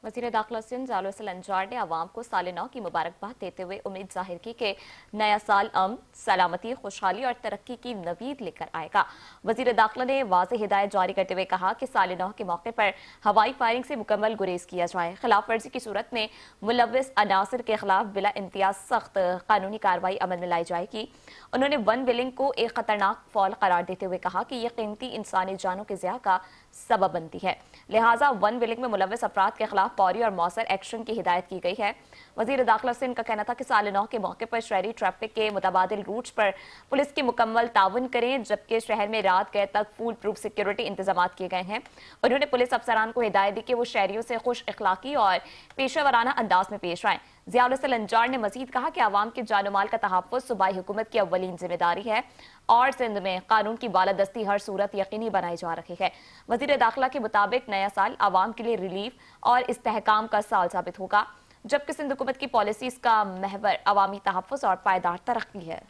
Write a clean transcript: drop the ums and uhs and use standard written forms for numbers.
वज़ीर दाखिला सिंध जालुसल अंजार ने आवाम को साल नौ की मुबारकबाद देते हुए उम्मीद जाहिर की कि नया साल अमन, सलामती, खुशहाली और तरक्की की नवीद लेकर आएगा। वज़ीर दाखिला ने वाज़ेह हिदायत जारी करते हुए कहा कि साल नौ के मौके पर हवाई फायरिंग से मुकम्मल गुरेज किया जाए। खिलाफ वर्जी की सूरत में मुलव्विस अनासर के खिलाफ बिला इम्तियाज सख्त कानूनी कार्रवाई अमल में लाई जाएगी। उन्होंने वन विलिंग को एक खतरनाक फौल करार देते हुए कहा कि यह कीमती इंसानी जानों के ज़िया का सबब बनती है, लिहाजा वन विलिंग में मुलव्विस अफराद के खिलाफ फौरी और मौसर एक्शन की हिदायत की गई है। वज़ीर दाखिला सिंध का कहना था कि साल नौ के मौके पर शहरी ट्रैफिक के मुतबादिल रूट्स पर पुलिस की मुकम्मल ताउन करें, जबकि शहर में रात गए तक फूल प्रूफ सिक्योरिटी इंतजाम किए गए हैं। उन्होंने पुलिस अफसरान को हिदायत दी कि वो शहरियों से खुश अखलाकी और पेशा वराना अंदाज में पेश आएं। ज़ियाउल अंजार ने मजीद कहा कि आवाम के जान माल का तहफ़्फ़ुज़ सूबाई हुकूमत की अव्वलीन जिम्मेदारी है और सिंध में कानून की बालादस्ती हर सूरत यकीनी बनाई जा रही है। वज़ीर दाखिला के मुताबिक नया साल आवाम के लिए रिलीफ और इस्तेहकाम का साल साबित होगा, जबकि सिंध हुकूमत की पॉलिसीज़ का महवर अवामी तहफ़्फ़ुज़ और पायदार तरक्की है।